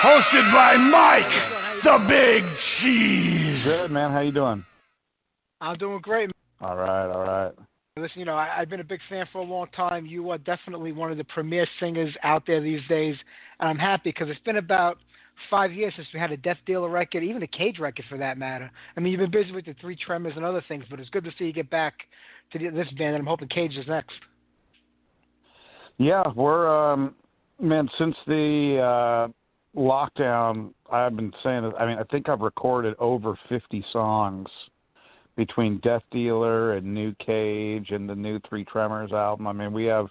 Hosted by Mike, the Big Cheese. Good, man. How you doing? I'm doing great. All right. Listen, I've been a big fan for a long time. You are definitely one of the premier singers out there these days, and I'm happy because it's been about 5 years since we had a Death Dealer record, even a Cage record for that matter. I mean, you've been busy with the Three Tremors and other things, but it's good to see you get back to this band, and I'm hoping Cage is next. Yeah, we're, since the lockdown, I've been saying that, I think I've recorded over 50 songs between Death Dealer and New Cage and the new Three Tremors album. I mean, we have,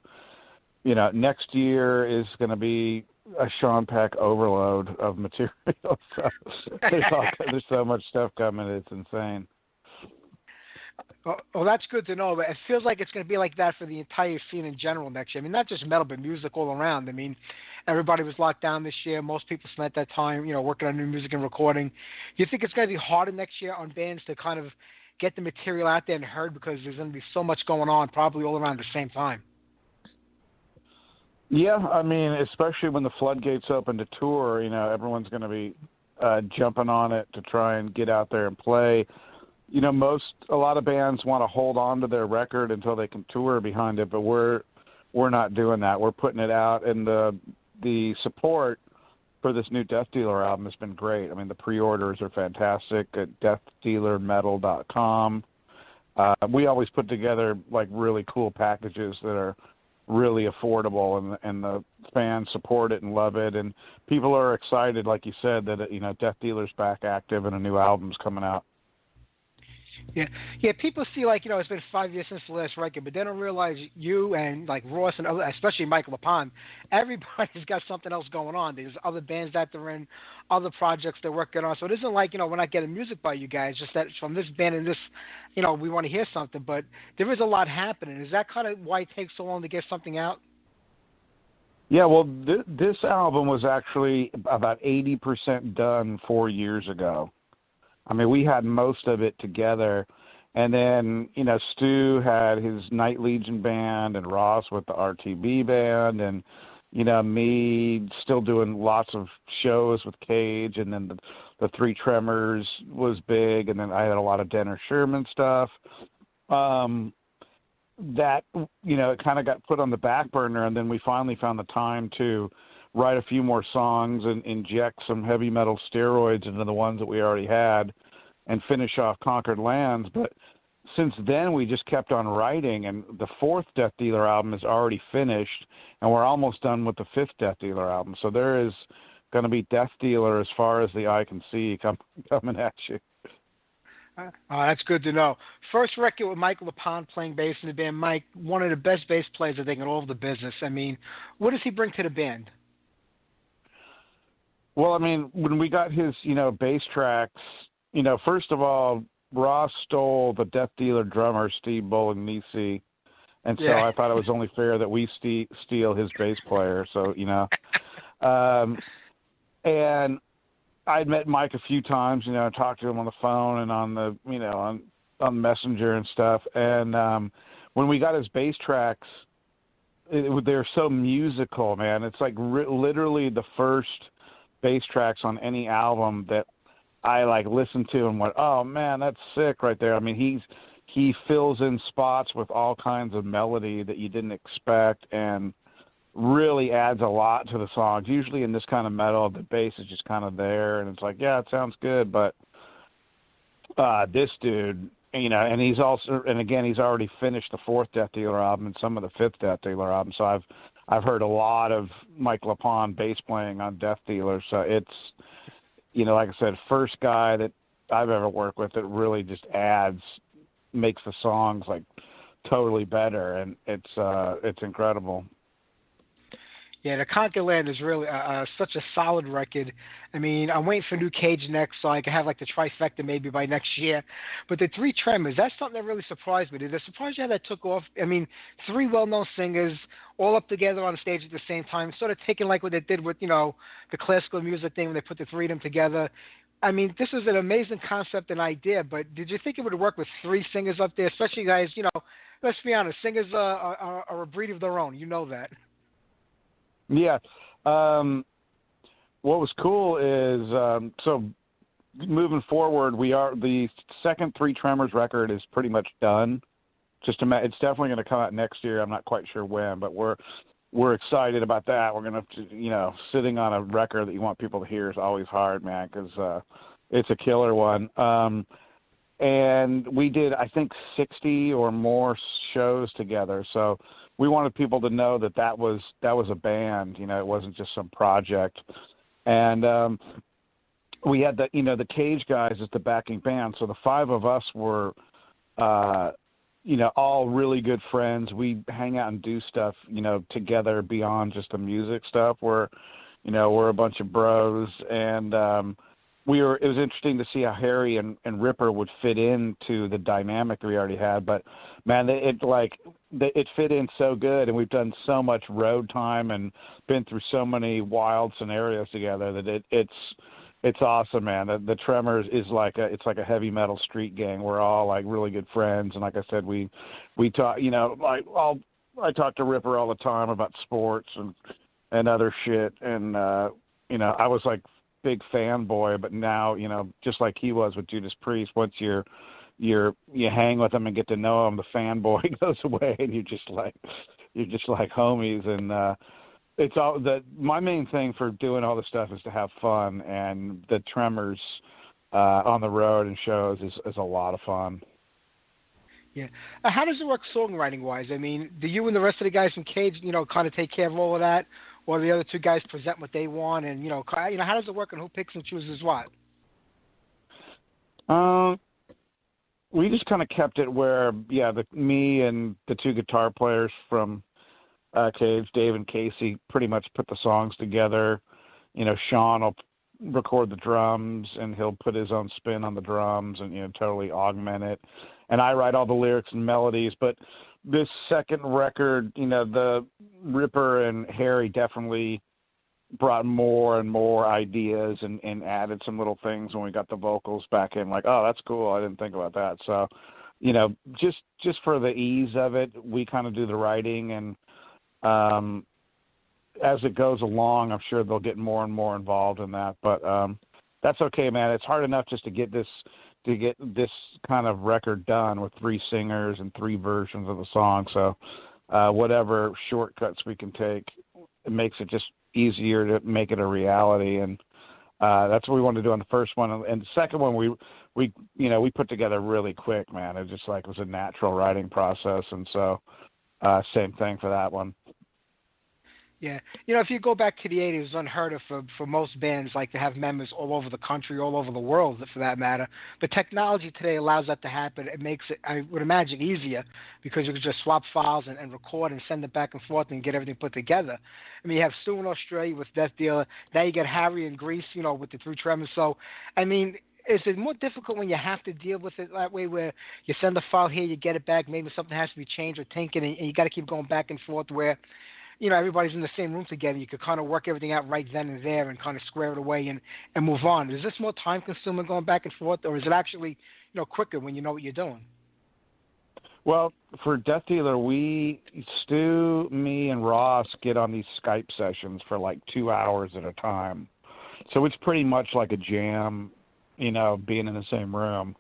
next year is going to be a Sean Peck overload of material. So there's so much stuff coming, it's insane. Well, that's good to know, but it feels like it's going to be like that for the entire scene in general next year. I mean, not just metal, but music all around. I mean, everybody was locked down this year. Most people spent that time, working on new music and recording. Do you think it's going to be harder next year on bands to kind of get the material out there and heard because there's going to be so much going on probably all around the same time? Yeah, I mean, especially when the floodgates open to tour, everyone's going to be jumping on it to try and get out there and play. A lot of bands want to hold on to their record until they can tour behind it, but we're not doing that. We're putting it out, and the support for this new Death Dealer album has been great. I mean, the pre-orders are fantastic at deathdealermetal.com. We always put together really cool packages that are really affordable, and the fans support it and love it, and people are excited, like you said, that Death Dealer's back active and a new album's coming out. Yeah. People see it's been 5 years since the last record, but they don't realize you and Ross and other, especially Michael LaPond, everybody's got something else going on. There's other bands that they're in, other projects they're working on. So it isn't like we're not getting music by you guys. Just that it's from this band and this, we want to hear something. But there is a lot happening. Is that kind of why it takes so long to get something out? Yeah, well, this album was actually about 80% done 4 years ago. I mean, we had most of it together, and then, Stu had his Night Legion band and Ross with the RTB band, and, me still doing lots of shows with Cage, and then the Three Tremors was big, and then I had a lot of Denner Sherman stuff. That, it kind of got put on the back burner, and then we finally found the time to write a few more songs and inject some heavy metal steroids into the ones that we already had and finish off Conquered Lands. But since then, we just kept on writing, and the fourth Death Dealer album is already finished, and we're almost done with the fifth Death Dealer album. So there is going to be Death Dealer as far as the eye can see coming at you. That's good to know. First record with Michael LaPond playing bass in the band. Mike, one of the best bass players, I think, in all of the business. I mean, what does he bring to the band? Well, I mean, when we got his, bass tracks, first of all, Ross stole the Death Dealer drummer, Steve Bolognese, and so I thought it was only fair that we steal his bass player. So, and I'd met Mike a few times, talked to him on the phone and on the, on Messenger and stuff. And when we got his bass tracks, they're so musical, man. It's like literally the first bass tracks on any album that I listened to and went, oh man, that's sick right there. I mean, he fills in spots with all kinds of melody that you didn't expect, and really adds a lot to the songs. Usually in this kind of metal, the bass is just kind of there, and it's like, yeah, it sounds good, but this dude, you know, and he's also, and again, he's already finished the fourth Death Dealer album and some of the fifth Death Dealer album, so I've heard a lot of Mike LaPon bass playing on Death Dealer, so it's, you know, like I said, first guy that I've ever worked with that really just makes the songs like totally better, and it's incredible. Yeah, the Conquer Land is really such a solid record. I mean, I'm waiting for New Cage next, so I can have like the trifecta maybe by next year. But the three Tremors, that's something that really surprised me. Did it surprise you how that took off? I mean, three well-known singers all up together on stage at the same time, sort of taking like what they did with, you know, the classical music thing when they put the three of them together. I mean, this is an amazing concept and idea, but did you think it would work with three singers up there, especially guys, you know, let's be honest, singers are a breed of their own. You know that. Yeah. What was cool is, so moving forward, the second Three Tremors record is pretty much done. It's definitely going to come out next year. I'm not quite sure when, but we're excited about that. We're going to, you know, sitting on a record that you want people to hear is always hard, man, because it's a killer one. And we did, I think, 60 or more shows together. So we wanted people to know that was a band. You know, it wasn't just some project. And we had the Cage guys as the backing band. So the five of us were, you know, all really good friends. We hang out and do stuff, you know, together beyond just the music stuff. We're a bunch of bros, and it was interesting to see how Harry and Ripper would fit into the dynamic that we already had. But man, it fit in so good, and we've done so much road time and been through so many wild scenarios together that it's awesome, man. The Tremors is like a heavy metal street gang. We're all like really good friends, and like I said, we talk. You know, I talk to Ripper all the time about sports and other shit, and you know, I was like big fanboy, but now, you know, just like he was with Judas Priest, once you hang with them and get to know them, the fanboy goes away, and you're just like homies. And it's all my main thing for doing all this stuff is to have fun, and the Tremors on the road and shows is a lot of fun. Yeah. How does it work songwriting wise? I mean, do you and the rest of the guys from Cage, you know, kind of take care of all of that, or the other two guys present what they want, and you know, how does it work, and who picks and chooses what? We just kind of kept it where, me and the two guitar players from Cage, Dave and Casey, pretty much put the songs together. You know, Sean will record the drums, and he'll put his own spin on the drums and, you know, totally augment it. And I write all the lyrics and melodies. But this second record, you know, the Ripper and Harry definitely brought more and more ideas and added some little things when we got the vocals back in, like, oh, that's cool, I didn't think about that. So, you know, just for the ease of it, we kind of do the writing, and as it goes along, I'm sure they'll get more and more involved in that. But that's okay, man. It's hard enough just to get this kind of record done with three singers and three versions of the song. So whatever shortcuts we can take, it makes it just easier to make it a reality. And that's what we wanted to do on the first one. And the second one, we put together really quick, man. It just like was a natural writing process. And so same thing for that one. Yeah. You know, if you go back to the 80s, it was unheard of for most bands like to have members all over the country, all over the world, for that matter. But technology today allows that to happen. It makes it, I would imagine, easier because you can just swap files and record and send it back and forth and get everything put together. I mean, you have Stu in Australia with Death Dealer. Now you get Harry in Greece, you know, with the Three Tremors. So, I mean, is it more difficult when you have to deal with it that way, where you send a file here, you get it back, maybe something has to be changed or taken, and you got to keep going back and forth where, you know, everybody's in the same room together. You could kind of work everything out right then and there and kind of square it away and move on. Is this more time-consuming going back and forth, or is it actually, you know, quicker when you know what you're doing? Well, for Death Dealer, Stu, me, and Ross get on these Skype sessions for like 2 hours at a time. So it's pretty much like a jam being in the same room.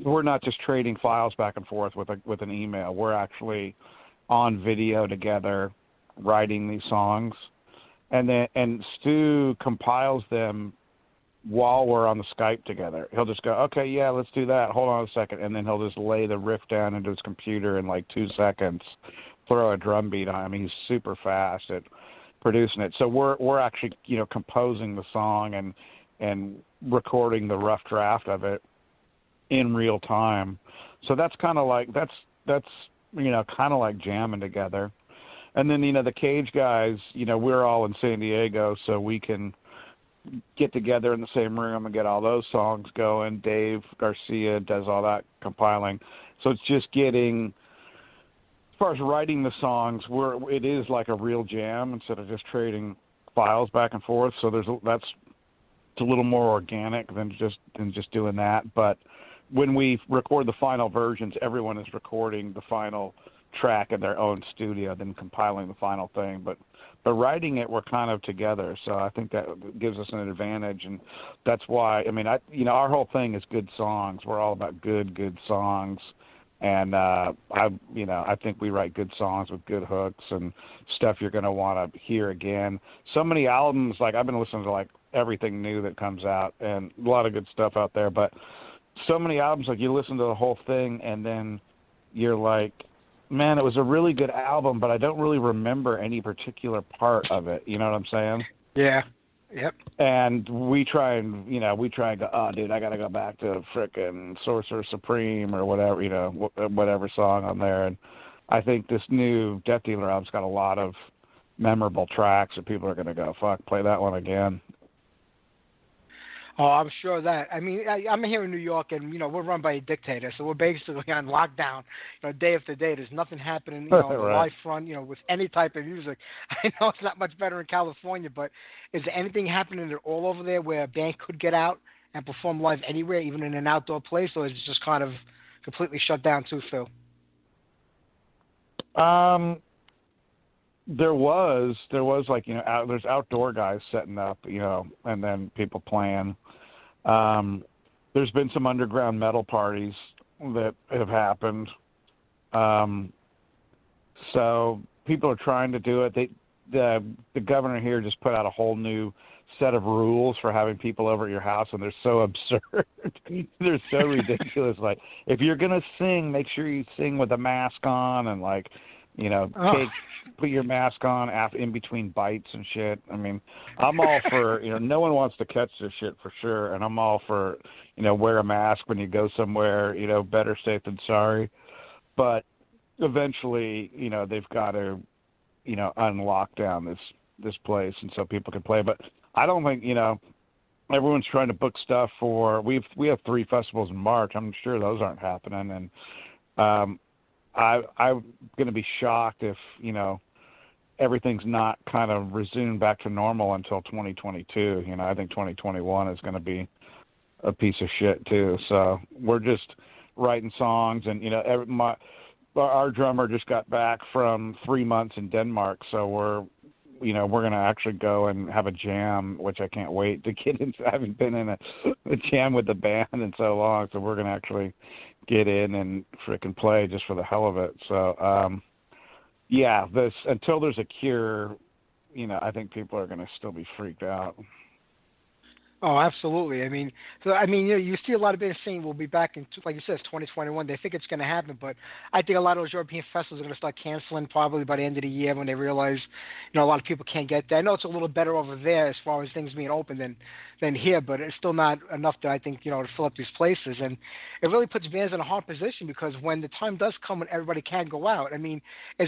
We're not just trading files back and forth with an email. We're actually on video together, writing these songs, and Stu compiles them while we're on the Skype together. He'll just go, okay, yeah, let's do that. Hold on a second, and then he'll just lay the riff down into his computer in like 2 seconds, throw a drum beat on him. He's super fast at producing it. So we're actually composing the song and recording the rough draft of it in real time. So that's kind of like kind of like jamming together. And then the Cage guys, we're all in San Diego, so we can get together in the same room and get all those songs going. Dave Garcia does all that compiling. So it's just getting, as far as writing the songs, it is like a real jam instead of just trading files back and forth. So it's a little more organic than just doing that. But when we record the final versions, everyone is recording the final track in their own studio, then compiling the final thing. But writing it, we're kind of together. So I think that gives us an advantage, and that's why. Our whole thing is good songs. We're all about good songs, and I think we write good songs with good hooks and stuff you're going to want to hear again. So many albums, like I've been listening to like everything new that comes out, and a lot of good stuff out there. But so many albums, like you listen to the whole thing, and then you're like, man, it was a really good album, but I don't really remember any particular part of it. You know what I'm saying? Yeah. Yep. And we try and go, oh, dude, I got to go back to frickin' Sorcerer Supreme or whatever, whatever song on there. And I think this new Death Dealer album's got a lot of memorable tracks that people are going to go, fuck, play that one again. Oh, I'm sure of that. I'm here in New York, and we're run by a dictator, so we're basically on lockdown, day after day. There's nothing happening, on the Right. live front, with any type of music. I know it's not much better in California, but is there anything happening all over there where a band could get out and perform live anywhere, even in an outdoor place, or is it just kind of completely shut down too, Phil? There was like there's outdoor guys setting up, and then people playing. There's been some underground metal parties that have happened. So people are trying to do it. The governor here just put out a whole new set of rules for having people over at your house, and they're so absurd. They're so ridiculous. Like, if you're gonna sing, make sure you sing with a mask on, and like, put your mask on in between bites and shit. I'm all for, no one wants to catch this shit for sure, and I'm all for, wear a mask when you go somewhere, better safe than sorry. But eventually, they've got to, unlock down this place, and so people can play. But I don't think, everyone's trying to book stuff for, we have 3 festivals in March. I'm sure those aren't happening, and I'm going to be shocked if, everything's not kind of resumed back to normal until 2022. I think 2021 is going to be a piece of shit too. So we're just writing songs, and, our drummer just got back from 3 months in Denmark. So we're going to actually go and have a jam, which I can't wait to get into. I haven't been in a jam with the band in so long. So we're going to actually get in and frickin' play just for the hell of it. So, until there's a cure, I think people are going to still be freaked out. Oh, absolutely. You see a lot of bands saying we'll be back in, like you said, it's 2021. They think it's going to happen, but I think a lot of those European festivals are going to start canceling probably by the end of the year when they realize, a lot of people can't get there. I know it's a little better over there as far as things being open than here, but it's still not enough to, I think, to fill up these places. And it really puts bands in a hard position, because when the time does come when everybody can go out, is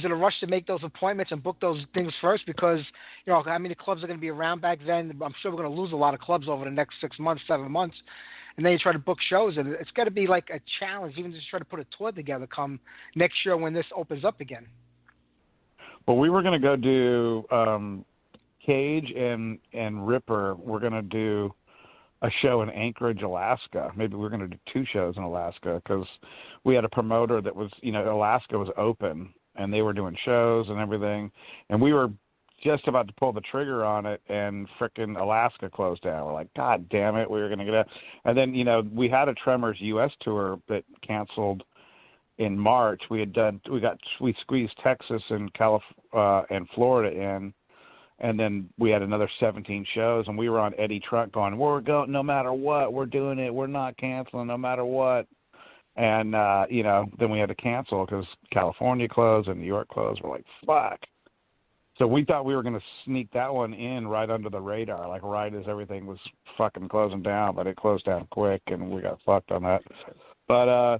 it a rush to make those appointments and book those things first? Because, how many clubs are going to be around back then? I'm sure we're going to lose a lot of clubs over the next 6 months, 7 months. And then you try to book shows, and it's got to be like a challenge, even just try to put a tour together come next year when this opens up again. Well, we were going to go do Cage and Ripper. We're going to do a show in Anchorage, Alaska. Maybe we're going to do 2 shows in Alaska, because we had a promoter that was, Alaska was open, and they were doing shows and everything. And we were just about to pull the trigger on it, and frickin' Alaska closed down. We're like, God damn it, we were going to get out. And then, we had a Tremors U.S. tour that canceled in March. We squeezed Texas and and Florida in, and then we had another 17 shows, and we were on Eddie Trunk going, we're going no matter what, we're doing it, we're not canceling no matter what. And, then we had to cancel because California closed and New York closed. We're like, fuck. So we thought we were going to sneak that one in right under the radar, like right as everything was fucking closing down, but it closed down quick, and we got fucked on that. But,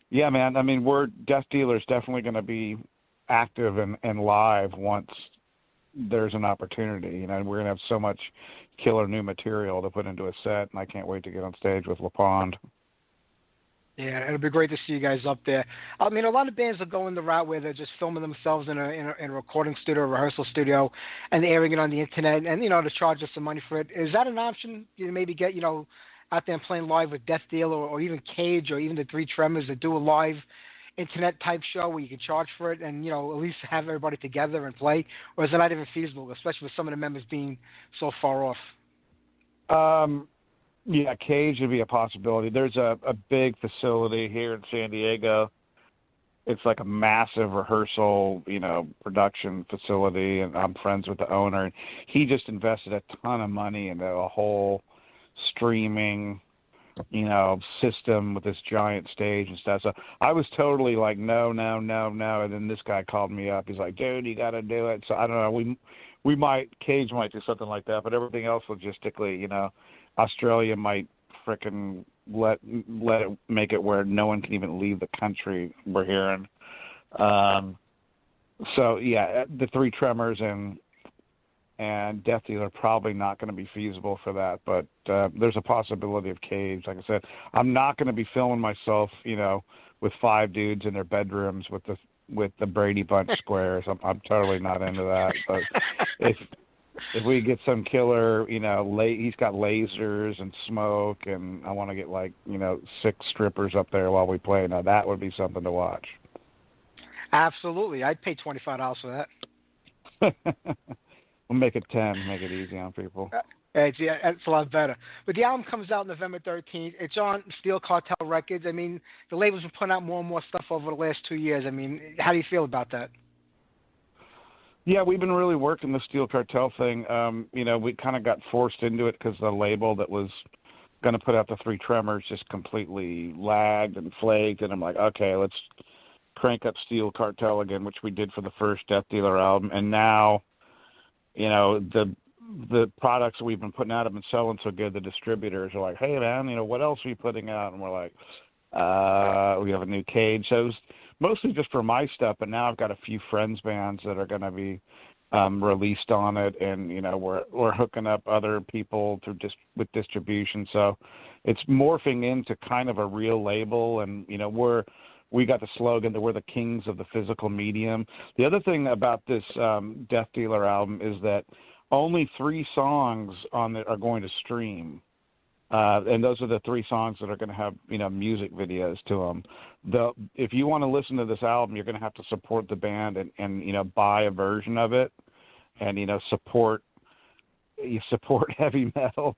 yeah, man, I mean, Death Dealer's definitely going to be active and live once there's an opportunity. We're going to have so much killer new material to put into a set, and I can't wait to get on stage with LaPond. Yeah, it'll be great to see you guys up there. I mean, a lot of bands are going the route where they're just filming themselves in a recording studio, a rehearsal studio, and they're airing it on the internet, and to charge us some money for it. Is that an option? You maybe get out there and playing live with Death Dealer or even Cage or even the Three Tremors that do a live internet type show where you can charge for it and at least have everybody together and play, or is it not even feasible, especially with some of the members being so far off? Yeah, Cage would be a possibility. There's a big facility here in San Diego. It's like a massive rehearsal, production facility, and I'm friends with the owner. And he just invested a ton of money into a whole streaming, system with this giant stage and stuff. So I was totally like, no. And then this guy called me up. He's like, dude, you got to do it. So I don't know. Cage might do something like that, but everything else logistically, Australia might frickin' let it make it where no one can even leave the country, we're hearing. So yeah, the Three Tremors and Death Dealer probably not going to be feasible for that, but there's a possibility of Cage. Like I said, I'm not going to be filming myself, with 5 dudes in their bedrooms with the Brady Bunch squares. I'm totally not into that. But if we get some killer, he's got lasers and smoke, and I want to get 6 strippers up there while we play. Now that would be something to watch. Absolutely, I'd pay $25 for that. We'll make it 10. Make it easy on people. It's a lot better. But the album comes out November 13th. It's on Steel Cartel Records. I mean, the label's been putting out more and more stuff over the last 2 years. I mean, how do you feel about that? Yeah, we've been really working the Steel Cartel thing. We kind of got forced into it because the label that was going to put out the Three Tremors just completely lagged and flaked. And I'm like, okay, let's crank up Steel Cartel again, which we did for the first Death Dealer album. And now, the products that we've been putting out have been selling so good, the distributors are like, hey, man, what else are you putting out? And we're like, we have a new Cage. So it was mostly just for my stuff, but now I've got a few friends bands that are going to be released on it, and we're hooking up other people with distribution. So it's morphing into kind of a real label, and we got the slogan that we're the kings of the physical medium. The other thing about this Death Dealer album is that only 3 songs on it are going to stream. And those are the 3 songs that are going to have, music videos to them. If you want to listen to this album, you're going to have to support the band and buy a version of it, and support heavy metal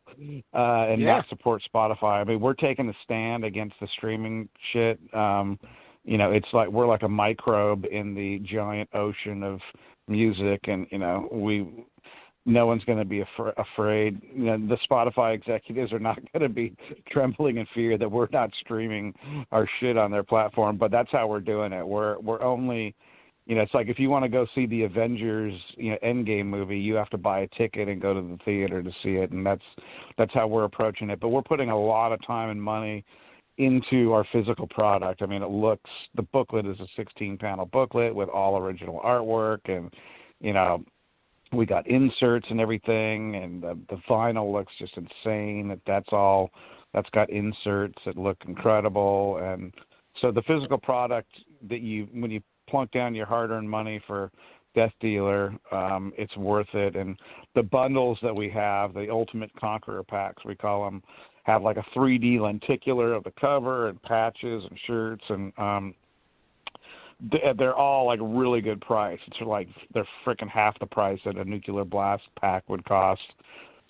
and not support Spotify. I mean, we're taking a stand against the streaming shit. It's like we're like a microbe in the giant ocean of music, and no one's going to be afraid. The Spotify executives are not going to be trembling in fear that we're not streaming our shit on their platform. But that's how we're doing it. We're only, it's like if you want to go see the Avengers, Endgame movie, you have to buy a ticket and go to the theater to see it, and that's how we're approaching it. But we're putting a lot of time and money into our physical product. I mean, the booklet is a 16-panel booklet with all original artwork, and we got inserts and everything, and the vinyl looks just insane. That's got inserts that look incredible. And so the physical product that when you plunk down your hard-earned money for Death Dealer, it's worth it. And the bundles that we have, the Ultimate Conqueror packs, we call them, have like a 3D lenticular of the cover and patches and shirts, and they're all like really good price. It's like they're freaking half the price that a Nuclear Blast pack would cost.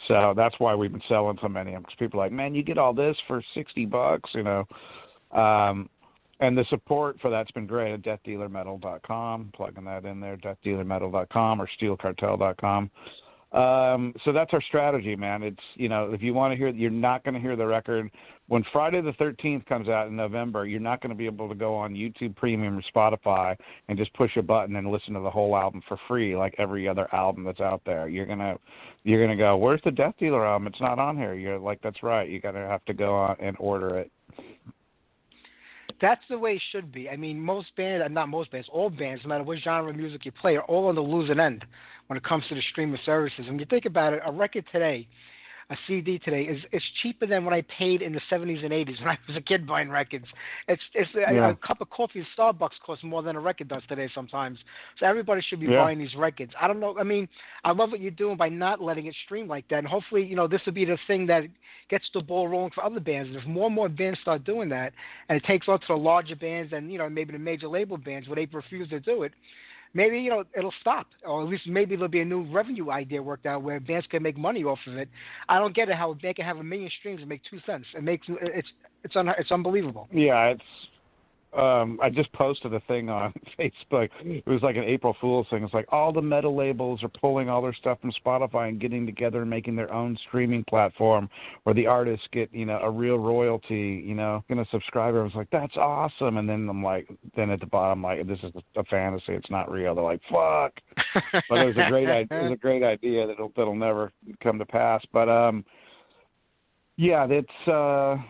So that's why we've been selling so many of them, because people are like, man, you get all this for $60, you know. And the support for that's been great at deathdealermetal.com, plugging that in there, deathdealermetal.com or steelcartel.com. So that's our strategy, man. It's, you know, if you want to hear, you're not going to hear the record. When Friday the 13th comes out in November, you're not going to be able to go on YouTube Premium or Spotify and just push a button and listen to the whole album for free like every other album that's out there. You're gonna go, where's the Death Dealer album? It's not on here. You're like, that's right. You're going to have to go on and order it. That's the way it should be. I mean, most bands, not most bands, all bands, no matter what genre of music you play, are all on the losing end when it comes to the streaming services. And you think about it, a record today, a CD today, is cheaper than what I paid in the 70s and 80s when I was a kid buying records. A cup of coffee at Starbucks costs more than a record does today sometimes. So everybody should be buying these records. I don't know. I mean, I love what you're doing by not letting it stream like that. And hopefully, you know, this will be the thing that gets the ball rolling for other bands. And if more and more bands start doing that, and it takes on to the larger bands and, you know, maybe the major label bands where they refuse to do it, maybe, you know, it'll stop, or at least maybe there'll be a new revenue idea worked out where bands can make money off of it. I don't get it how they can have 1 million streams and make 2 cents. It's unbelievable. Yeah, it's. I just posted a thing on Facebook. It was like an April Fool's thing. It's like all the metal labels are pulling all their stuff from Spotify and getting together and making their own streaming platform where the artists get, you know, a real royalty, you know, and a subscriber. I was like, that's awesome. And then I'm like, then at the bottom, like, this is a fantasy. It's not real. They're like, fuck. But it was a great idea. It was a great idea that'll never come to pass. But yeah, that's.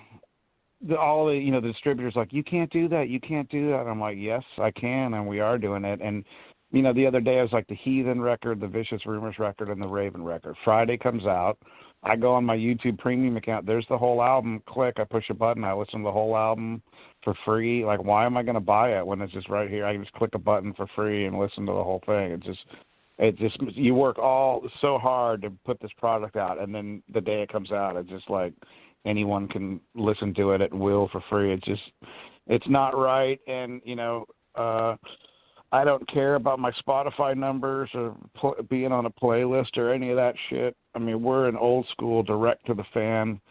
All the, you know, the distributors like, you can't do that. I'm like, yes, I can, and we are doing it. And, you know, the other day I was like, the Heathen record, the Vicious Rumors record, and the Raven record. Friday comes out. I go on my YouTube Premium account. There's the whole album. Click. I push a button. I listen to the whole album for free. Like, why am I going to buy it when it's just right here? I can just click a button for free and listen to the whole thing. It just you work all so hard to put this product out, and then the day it comes out, it's just like, anyone can listen to it at will for free. It's not right. And, you know, I don't care about my Spotify numbers or being on a playlist or any of that shit. I mean, we're an old school direct to the fan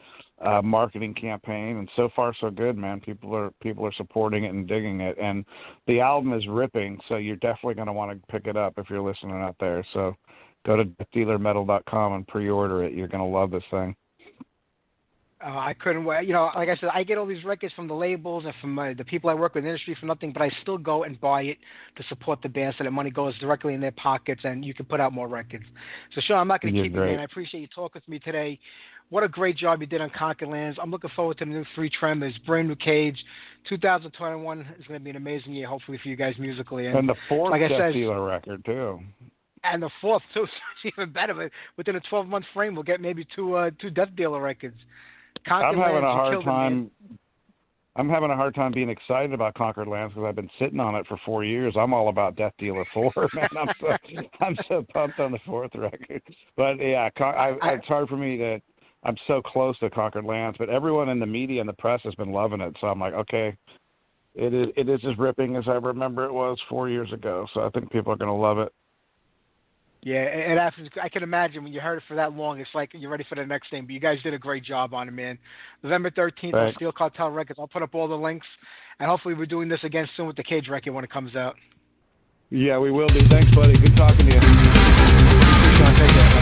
marketing campaign, and so far so good, man. People are supporting it and digging it, and the album is ripping, so you're definitely going to want to pick it up if you're listening out there. So go to dealermetal.com and pre-order it. You're going to love this thing. I couldn't wait. You know, like I said, I get all these records from the labels and from the people I work with in the industry for nothing, but I still go and buy it to support the band so that money goes directly in their pockets and you can put out more records. So, Sean, I'm not going to keep you, man. I appreciate you talking to me today. What a great job you did on Conquered Lands. I'm looking forward to the new 3 Tremors, brand new Cage. 2021 is going to be an amazing year, hopefully, for you guys musically. And the 4th like Death Dealer record, too. And the 4th, too, so it's even better. But within a 12-month frame, we'll get maybe two Death Dealer records. I'm having a hard time being excited about Conquered Lands because I've been sitting on it for 4 years. I'm all about Death Dealer 4, man. I'm so pumped on the 4th record. But yeah, it's hard for me to. I'm so close to Conquered Lands, but everyone in the media and the press has been loving it. So I'm like, okay, it is as ripping as I remember it was 4 years ago. So I think people are going to love it. Yeah, and I can imagine when you heard it for that long, it's like you're ready for the next thing. But you guys did a great job on it, man. November 13th on Steel Cartel Records. I'll put up all the links, and hopefully we're doing this again soon with the Cage record when it comes out. Yeah, we will be. Thanks, buddy. Good talking to you. Take care.